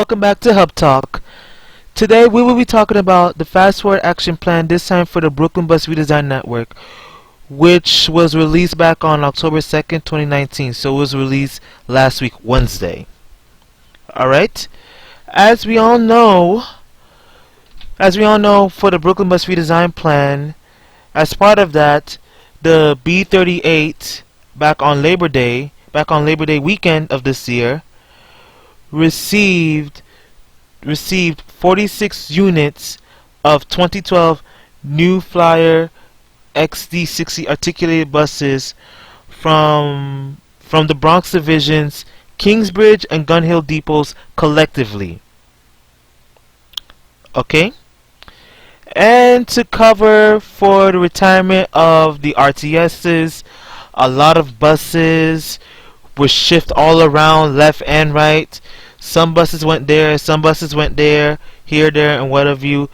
welcome back to HubTalk. Today we will be talking about the Fast Forward Action Plan, this time for the Brooklyn Bus Redesign Network, which was released back on October 2nd, 2019. So it was released last week, Wednesday. Alright? As we all know, for the Brooklyn Bus Redesign Plan, as part of that, the B38 back on Labor Day weekend of this year, received 46 units of 2012 New Flyer XD60 articulated buses from the Bronx Division's Kingsbridge and Gun Hill depots collectively. Okay? And to cover for the retirement of the RTSs, a lot of buses were shifted all around, left and right. Some buses went there, some buses went there, here, there, and what have you,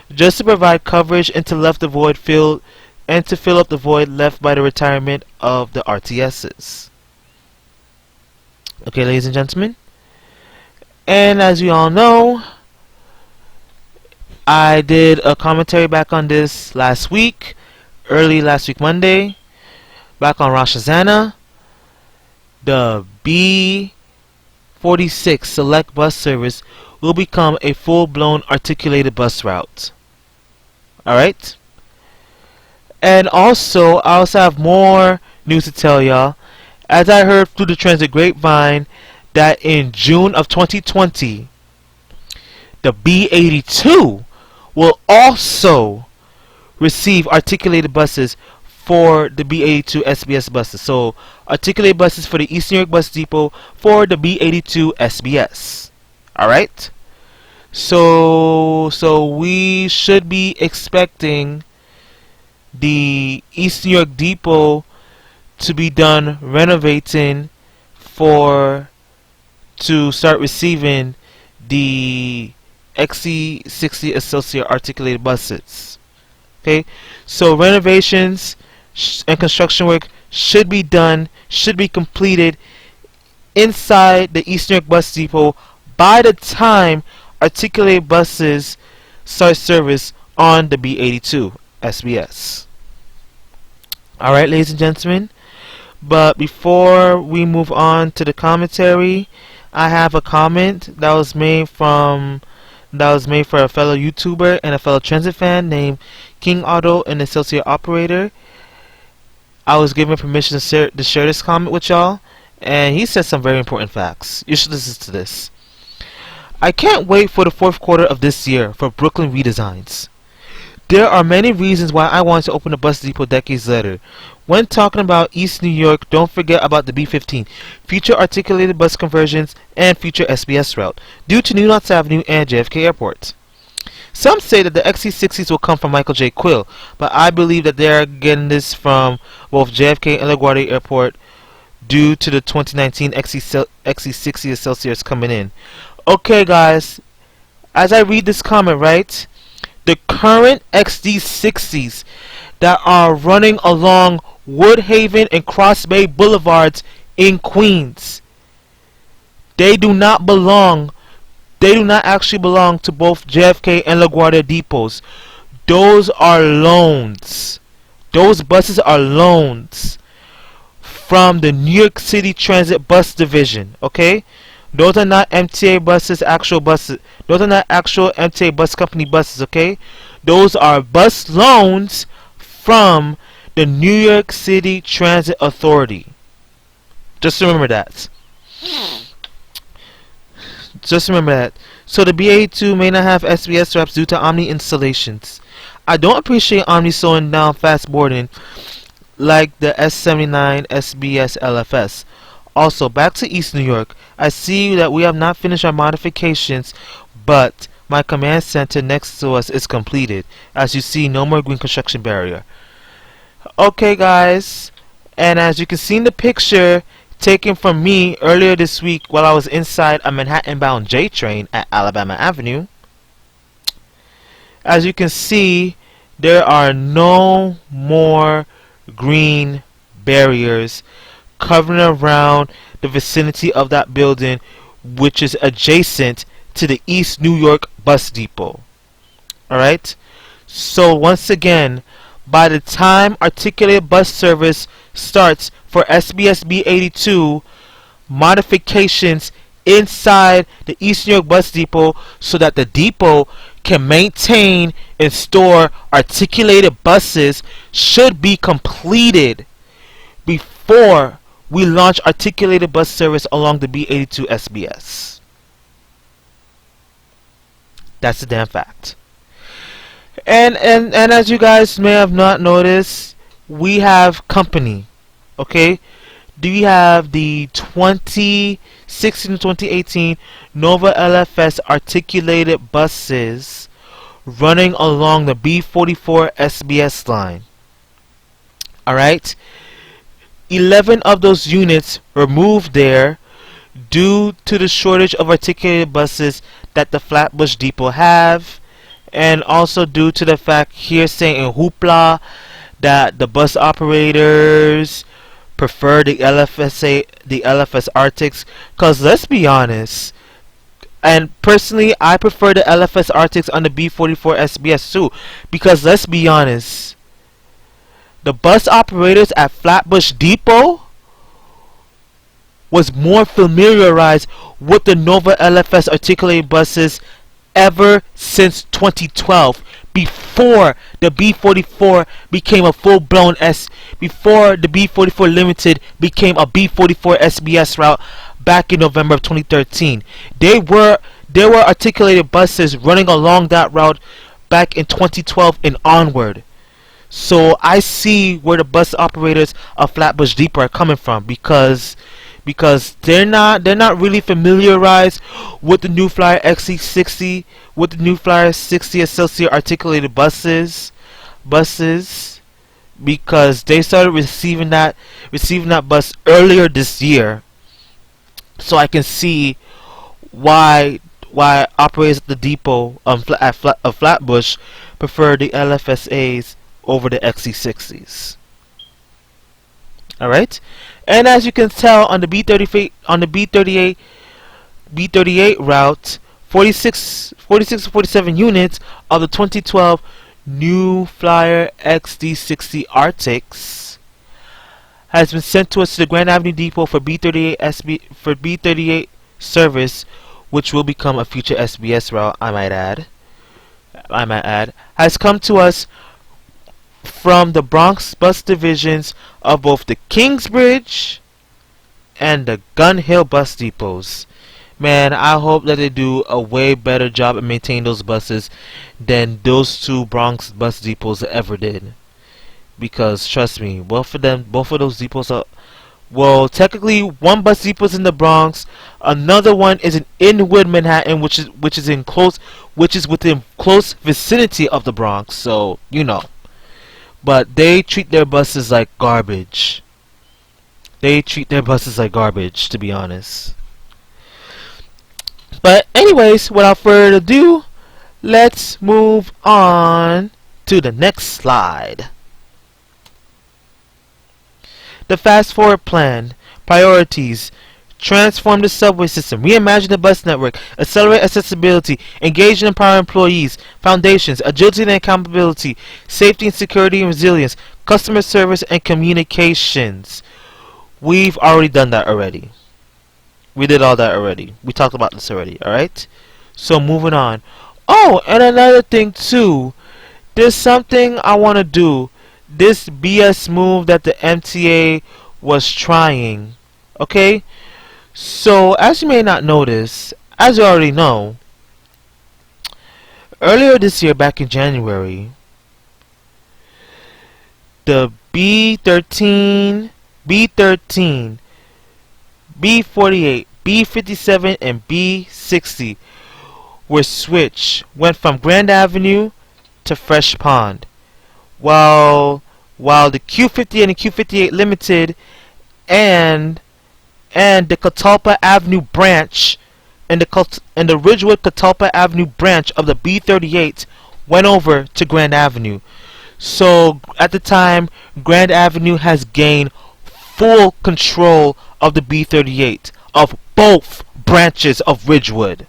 just to provide coverage and to fill up the void left by the retirement of the RTSs. Okay, ladies and gentlemen. And as you all know, I did a commentary back on this last week, early last week Monday, back on Rosh Hashanah. The B46 select bus service will become a full-blown articulated bus route. Alright? And also, I also have more news to tell y'all. As I heard through the transit grapevine that in June of 2020, the B82 will also receive articulated buses for the B82 SBS buses. So, articulated buses for the East New York Bus Depot for the B82 SBS. Alright? So we should be expecting the East New York Depot to be done renovating to start receiving the XC60 associated articulated buses. Okay? So renovations and construction work should be completed inside the East New York Bus Depot by the time articulated buses start service on the B82 SBS. Alright, ladies and gentlemen, but before we move on to the commentary, I have a comment that was made for a fellow YouTuber and a fellow transit fan named King Auto, an associate operator. I was given permission to share this comment with y'all, and he said some very important facts. You should listen to this. I can't wait for the fourth quarter of this year for Brooklyn redesigns. There are many reasons why I wanted to open a bus depot decades later. When talking about East New York, don't forget about the B15, future articulated bus conversions, and future SBS route, due to New Knots Avenue and JFK Airport. Some say that the XC60s will come from Michael J. Quill, but I believe that they are getting this from both JFK and LaGuardia Airport due to the 2019 XC60 associates coming in. Okay, guys, as I read this comment, right, the current XD60s that are running along Woodhaven and Cross Bay Boulevards in Queens, they do not actually belong to both JFK and LaGuardia depots. Those are loans. Those buses are loans from the New York City Transit Bus Division. Okay, those are not MTA buses, actual buses. Those are not actual MTA Bus Company buses. Okay, those are bus loans from the New York City Transit Authority. Just remember that. Just remember that. So the BA2 may not have SBS wraps due to Omni installations. I don't appreciate Omni slowing down fast boarding like the S79 SBS LFS. Also, back to East New York. I see that we have not finished our modifications, but my command center next to us is completed. As you see, no more green construction barrier. Okay, guys, and as you can see in the picture taken from me earlier this week while I was inside a Manhattan-bound J train at Alabama Avenue, as you can see, there are no more green barriers covering around the vicinity of that building, which is adjacent to the East New York Bus Depot. Alright? So once again, by the time articulated bus service starts for SBS B82, modifications inside the East New York Bus Depot so that the depot can maintain and store articulated buses should be completed before we launch articulated bus service along the B82 SBS. That's a damn fact. And as you guys may have not noticed, we have company. Okay? Do we have the 2016 to 2018 Nova LFS articulated buses running along the B44 SBS line? Alright? 11 of those units were moved there due to the shortage of articulated buses that the Flatbush depot have, and also due to the fact hearsay and hoopla that the bus operators prefer the LFS Arctics. Cause let's be honest, and personally I prefer the LFS Arctics on the B44 SBS too, because let's be honest, the bus operators at Flatbush Depot was more familiarized with the Nova LFS articulated buses ever since 2012, before the B44 became a full-blown before the B44 Limited became a B44 SBS route back in November of 2013. There were articulated buses running along that route back in 2012 and onward. So I see where the bus operators of Flatbush Depot are coming from, because they're not really familiarized with the New Flyer XC60, with the New Flyer 60 associated articulated buses, because they started receiving that bus earlier this year. So I can see why operators at the depot of Flatbush prefer the LFSAs over the XC60s. Alright? And as you can tell on the B38 route, 46 to 47 units of the 2012 New Flyer XD60 Arctics has been sent to us to the Grand Avenue Depot for B38 service, which will become a future SBS route, I might add, has come to us from the Bronx bus divisions of both the Kingsbridge and the Gun Hill bus depots. Man, I hope that they do a way better job at maintaining those buses than those two Bronx bus depots ever did. Because trust me, both of those depots are, well, technically one bus depot is in the Bronx, another one is in Inwood, Manhattan, which is within close vicinity of the Bronx. So you know. But they treat their buses like garbage. To be honest. But anyways, without further ado, let's move on to the next slide. The fast forward plan, priorities: transform the subway system, reimagine the bus network, accelerate accessibility, engage and empower employees, foundations, agility and accountability, safety and security and resilience, customer service and communications. We've already done that already. We did all that already. We talked about this already, alright? So moving on. Oh, and another thing too. There's something I want to do. This BS move that the MTA was trying. Okay? So, as you may not notice, as you already know, earlier this year, back in January, the B38, B38, B57, and B60 were switched, went from Grand Avenue to Fresh Pond, while the Q50 and the Q58 Limited and the Catalpa Avenue branch and the Ridgewood Catalpa Avenue branch of the B38 went over to Grand Avenue. So at the time, Grand Avenue has gained full control of the B38, of both branches of Ridgewood.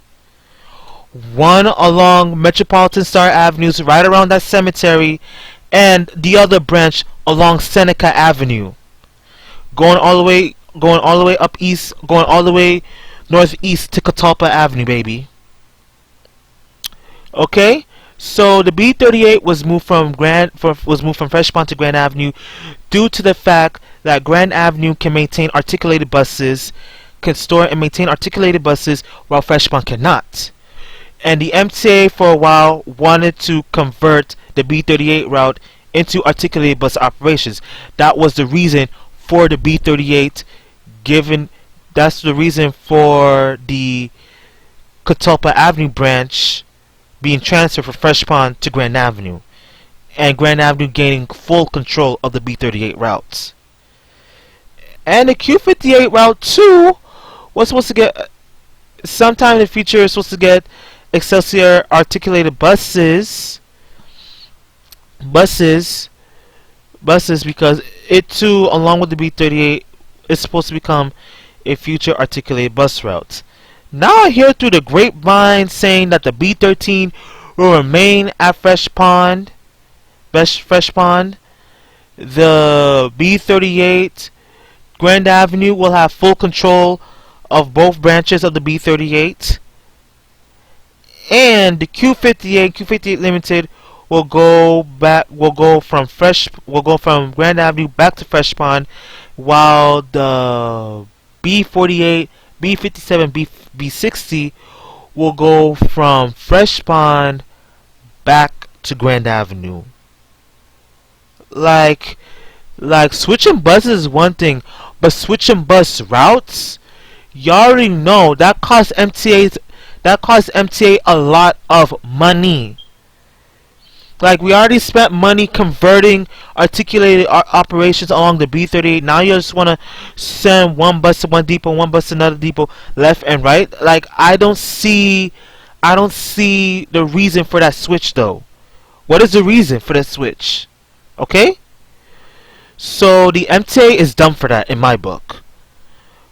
one along Metropolitan Star Avenues right around that cemetery, and the other branch along Seneca Avenue, going all the way up east, going all the way northeast to Catalpa Avenue, baby. Okay, so the B38 was moved from Fresh Pond to Grand Avenue due to the fact that Grand Avenue can maintain articulated buses, can store and maintain articulated buses, while Fresh Pond cannot. And the MTA for a while wanted to convert the B38 route into articulated bus operations. That was the reason for the B38 given. That's the reason for the Catalpa Avenue branch being transferred from Fresh Pond to Grand Avenue, and Grand Avenue gaining full control of the B38 routes. And the Q58 route too was supposed to get, sometime in the future, is supposed to get Excelsior articulated buses, because it too, along with the B38, is supposed to become a future articulated bus route. Now I hear through the grapevine saying that the B13 will remain at Fresh Pond. The B38 Grand Avenue will have full control of both branches of the B38, and the Q58 Limited will go from Grand Avenue back to Fresh Pond, while the B48, B57, B60 will go from Fresh Pond back to Grand Avenue. Like switching buses is one thing, but switching bus routes, you already know that costs MTA a lot of money. Like, we already spent money converting articulated operations along the B38. Now you just want to send one bus to one depot, one bus to another depot, left and right. Like, I don't see the reason for that switch though. What is the reason for that switch? Okay? So the MTA is dumb for that in my book.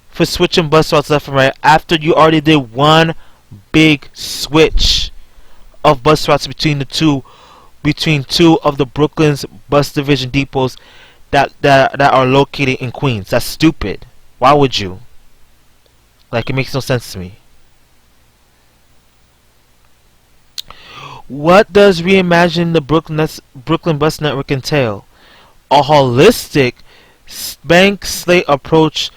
For switching bus routes left and right after you already did one big switch of bus routes between two of the Brooklyn's bus division depots that are located in Queens. That's stupid. Why would you? Like, it makes no sense to me. What does reimagining the Brooklyn bus network entail? A holistic bank slate approach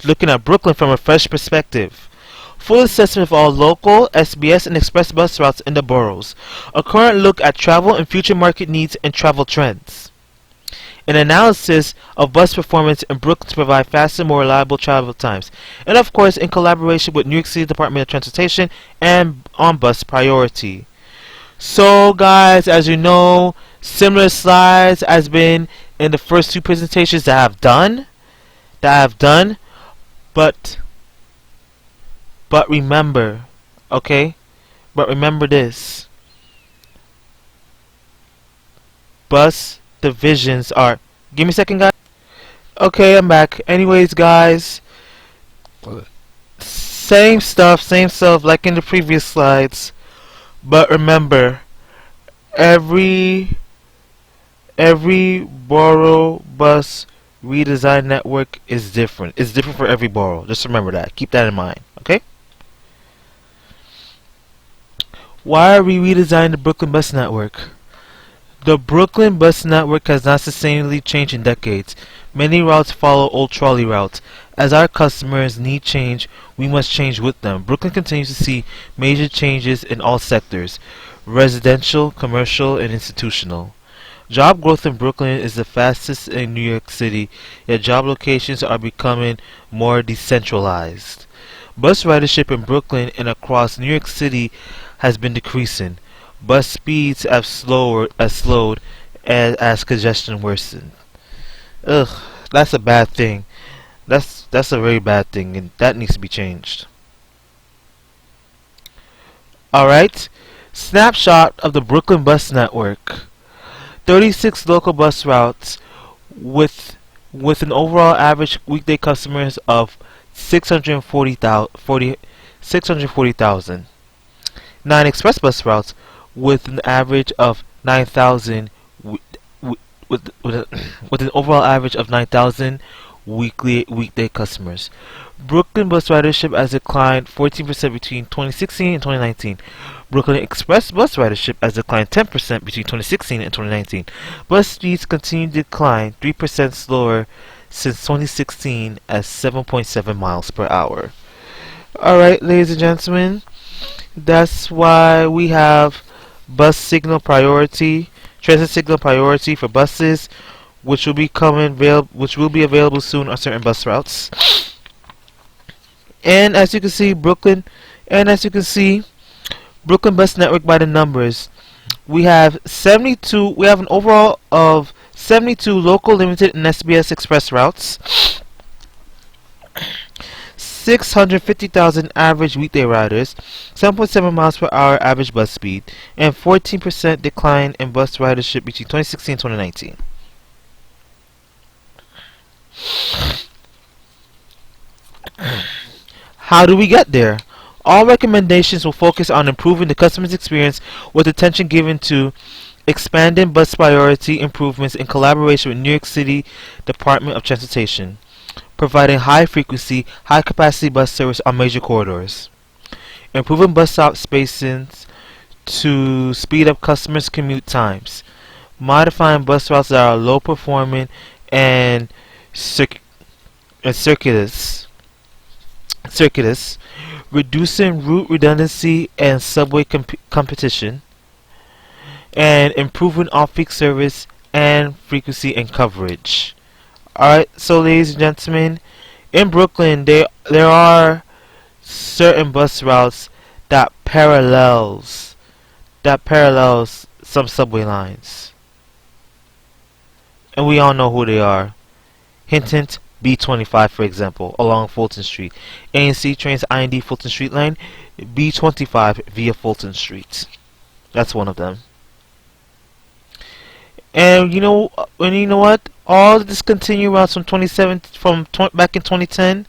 looking at Brooklyn from a fresh perspective. Full assessment of all local, SBS, and express bus routes in the boroughs. A current look at travel and future market needs and travel trends. An analysis of bus performance in Brooklyn to provide faster, more reliable travel times. And of course, in collaboration with New York City Department of Transportation and on bus priority. So guys, as you know, similar slides has been in the first two presentations that I have done. But remember, okay? But remember this. Bus divisions are... Give me a second, guys. Okay, I'm back. Anyways, guys. Same stuff like in the previous slides. But remember, every borough bus redesign network is different. It's different for every borough. Just remember that. Keep that in mind, okay? Why are we redesigning the Brooklyn bus network? The Brooklyn bus network has not sustainably changed in decades. Many routes follow old trolley routes. As our customers need change, we must change with them. Brooklyn continues to see major changes in all sectors: residential, commercial, and institutional. Job growth in Brooklyn is the fastest in New York City, yet job locations are becoming more decentralized. Bus ridership in Brooklyn and across New York City has been decreasing. Bus speeds have slowed as congestion worsened. Ugh, that's a bad thing. That's a very bad thing, and that needs to be changed. Alright, snapshot of the Brooklyn bus network. 36 local bus routes with an overall average weekday customers of 640,000. 9 express bus routes with an average of 9,000 with an overall average of 9,000 weekday customers. Brooklyn bus ridership has declined 14% between 2016 and 2019. Brooklyn Express bus ridership has declined 10% between 2016 and 2019. Bus speeds continue to decline 3% slower since 2016 at 7.7 miles per hour. Alright, ladies and gentlemen, that's why we have bus signal priority, transit signal priority for buses, which will be available soon on certain bus routes. And as you can see, Brooklyn Bus Network by the numbers. We have an overall of 72 local, limited, and SBS express routes. 650,000 average weekday riders, 7.7 miles per hour average bus speed, and 14% decline in bus ridership between 2016 and 2019. How do we get there? All recommendations will focus on improving the customer's experience with attention given to expanding bus priority improvements in collaboration with New York City Department of Transportation, providing high-frequency, high-capacity bus service on major corridors, improving bus stop spaces to speed up customers' commute times, modifying bus routes that are low-performing and circuitous, reducing route redundancy and subway competition, and improving off-peak service and frequency and coverage. Alright, so ladies and gentlemen, in Brooklyn there are certain bus routes that parallels some subway lines. And we all know who they are. Hint hint, B25 for example, along Fulton Street. ANC trains IND Fulton Street line, B25 via Fulton Street. That's one of them. And you know what? All the discontinued routes from back in 2010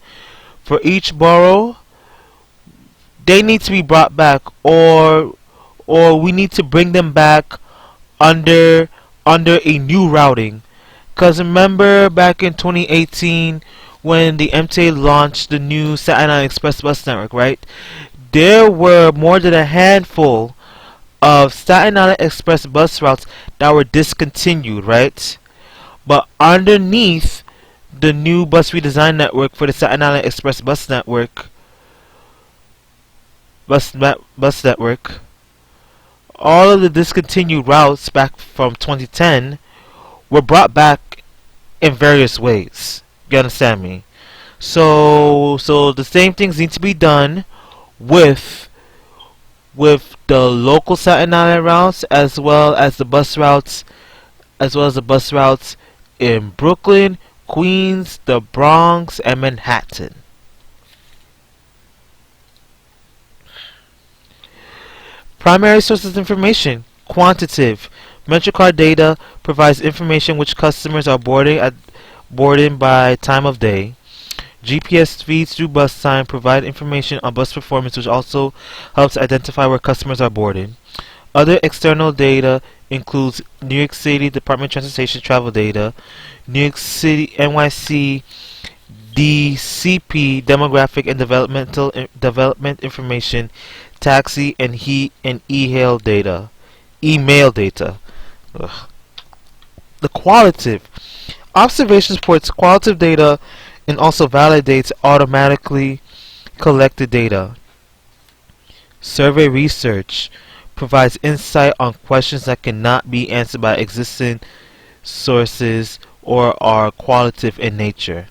for each borough, they need to be brought back, or we need to bring them back under a new routing. Cause remember back in 2018 when the MTA launched the new Staten Island Express bus network, right? There were more than a handful of Staten Island Express bus routes that were discontinued, right? But underneath the new bus redesign network for the Staten Island Express bus network, all of the discontinued routes back from 2010 were brought back in various ways. You understand me? So the same things need to be done with the local Staten Island routes as well as the bus routes in Brooklyn, Queens, the Bronx, and Manhattan. Primary sources of information. Quantitative. MetroCard data provides information which customers are boarding by time of day. GPS feeds through bus time provide information on bus performance, which also helps identify where customers are boarding. Other external data includes New York City Department of Transportation travel data, New York City NYCT DCP demographic and development information, taxi and email data. Ugh. The qualitative observation supports qualitative data and also validates automatically collected data. Survey research provides insight on questions that cannot be answered by existing sources or are qualitative in nature.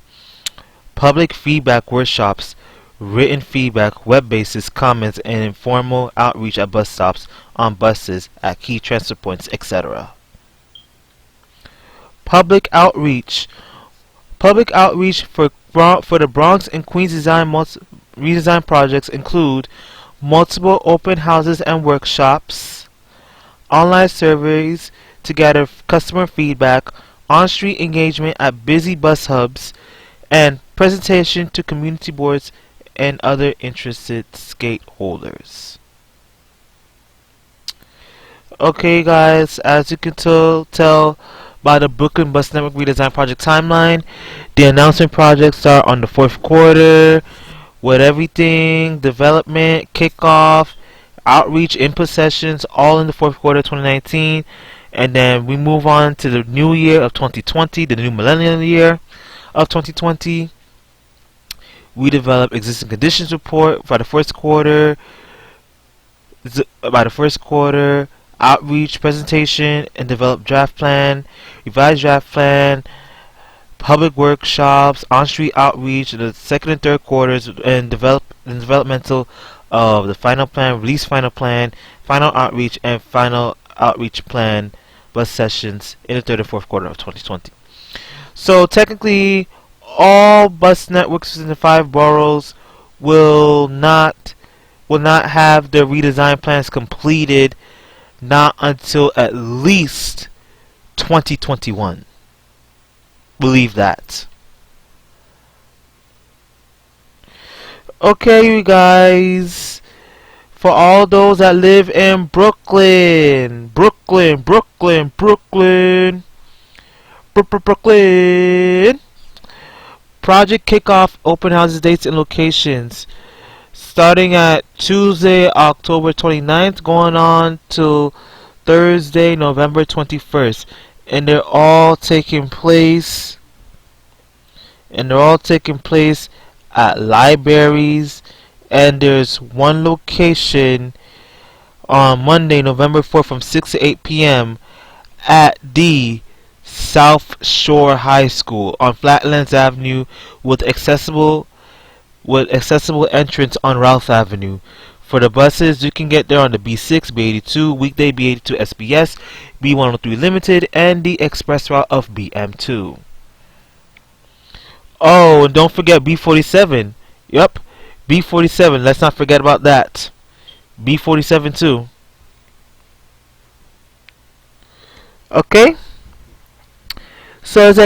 Public feedback workshops, written feedback, web-based comments, and informal outreach at bus stops, on buses, at key transfer points, etc. Public outreach. Public outreach for the Bronx and Queens redesign projects include multiple open houses and workshops, online surveys to gather customer feedback, on-street engagement at busy bus hubs, and presentation to community boards and other interested stakeholders. Okay, guys, as you can tell by the Brooklyn Bus Network Redesign Project timeline, the announcement projects start on the fourth quarter with everything, development, kickoff, outreach, input sessions, all in the fourth quarter of 2019. And then we move on to the new year of 2020, the new millennial year of 2020. We develop existing conditions report for the first quarter. By the first quarter, outreach, presentation, and develop draft plan, revised draft plan, public workshops, on-street outreach in the second and third quarters, and developmental of the final plan, release final plan, final outreach, and final outreach plan bus sessions in the third and fourth quarter of 2020. So technically, all bus networks in the 5 boroughs will not have their redesign plans completed not until at least 2021. Believe that. Okay, you guys. For all those that live in Brooklyn, Brooklyn, project kickoff, open houses, dates, and locations. Starting at Tuesday, October 29th, going on to Thursday, November 21st. And they're all taking place at libraries, and there's one location on Monday, November 4th from 6 to 8 p.m. at the South Shore High School on Flatlands Avenue with accessible entrance on Routh Avenue. For the buses, you can get there on the B6, B82, weekday B82 SBS, B103 Limited, and the express route of BM2. Oh, and don't forget B47. Yep, B47. Let's not forget about that. B47 too. Okay. So as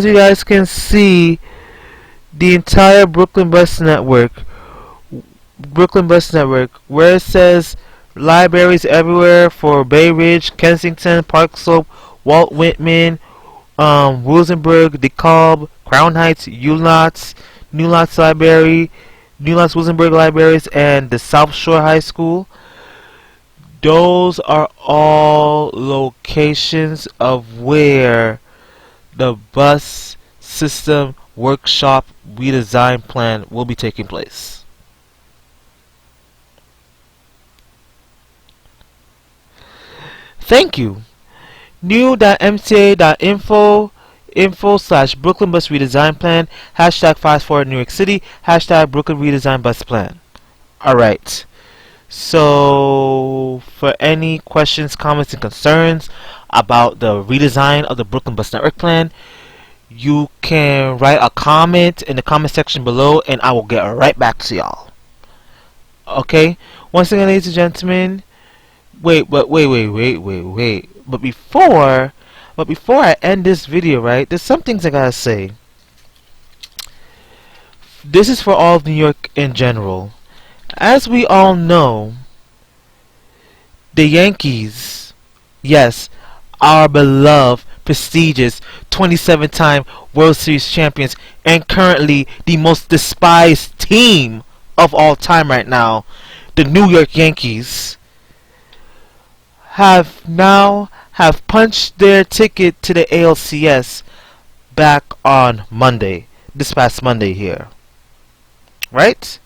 you guys can see, the entire Brooklyn Bus Network, where it says libraries everywhere for Bay Ridge, Kensington, Park Slope, Walt Whitman, Rosenberg, DeKalb, Crown Heights, New Lots Library, New Lots Rosenberg Libraries, and the South Shore High School. Those are all locations of where the bus system workshop redesign plan will be taking place. Thank you. New.mta.info/Brooklyn Bus Redesign Plan, hashtag fast forward New York City, hashtag Brooklyn Redesign Bus Plan. Alright. So, for any questions, comments, and concerns about the redesign of the Brooklyn Bus Network Plan, you can write a comment in the comment section below, and I will get right back to y'all. Okay? Once again, ladies and gentlemen, wait. But before I end this video, right, there's some things I gotta say. This is for all of New York in general. As we all know, the Yankees, yes, our beloved, prestigious 27-time World Series champions, and currently the most despised team of all time right now, the New York Yankees, have punched their ticket to the ALCS back on Monday, this past Monday here, right?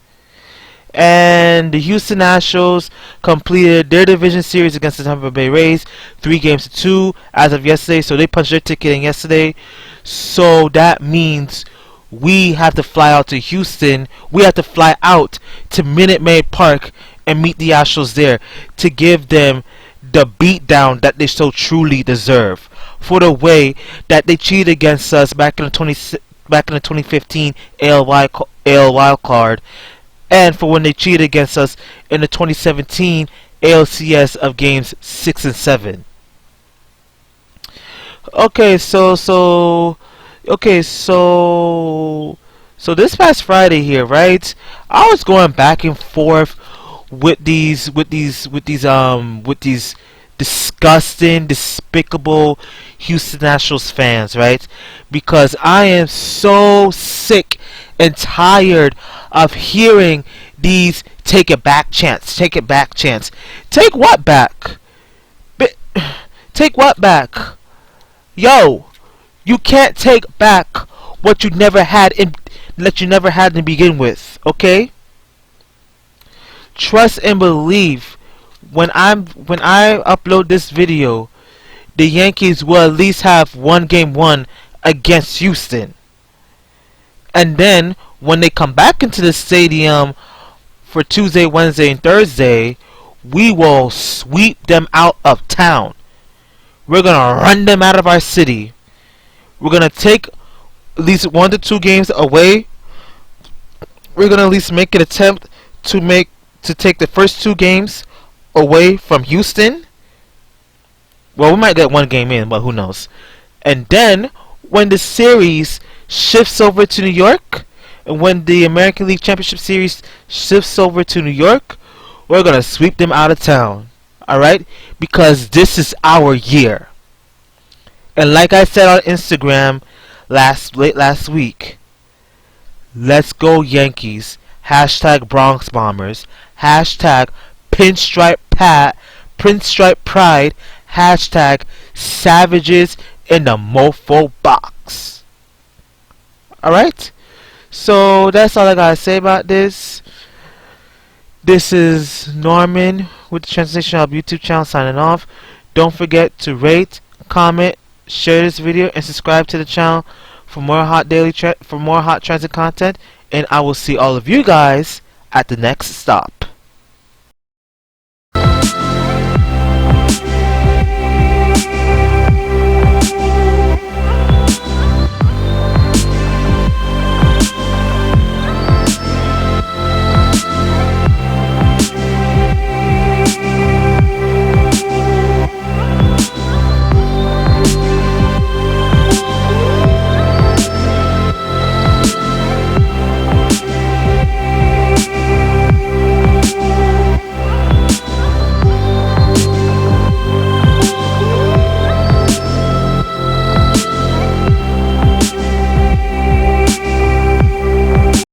And the Houston Astros completed their division series against the Tampa Bay Rays, 3-2 as of yesterday. So they punched their ticket in yesterday. So that means we have to fly out to Houston. We have to fly out to Minute Maid Park and meet the Astros there to give them the beatdown that they so truly deserve for the way that they cheated against us back in the 2015 AL wild card, and for when they cheated against us in the 2017 ALCS of games 6 and 7. Okay, so this past Friday here, right? I was going back and forth with these disgusting, despicable Houston Nationals fans, right? Because I am so sick and tired of hearing these take it back chants, take it back chants. Take what back? Take what back? Yo, you can't take back what you never had in that you never had to begin with, okay? Trust and believe when I upload this video, the Yankees will at least have one game won against Houston. And then when they come back into the stadium for Tuesday, Wednesday, and Thursday, we will sweep them out of town. We're gonna run them out of our city. We're gonna take at least 1 to 2 games away. We're gonna at least make an attempt to take the first 2 games away from Houston. Well, we might get 1 game in, but who knows? And then when the series shifts over to New York, and when the American League Championship Series shifts over to New York, we're gonna sweep them out of town. Alright? Because this is our year. And like I said on Instagram late last week, let's go Yankees. Hashtag Bronx Bombers. Hashtag Pinstripe Pride. Hashtag Savages in the Mofo Box. Alright? So that's all I gotta say about this. This is Norman with the Translation Hub YouTube channel signing off. Don't forget to rate, comment, share this video, and subscribe to the channel for more hot transit content. And I will see all of you guys at the next stop.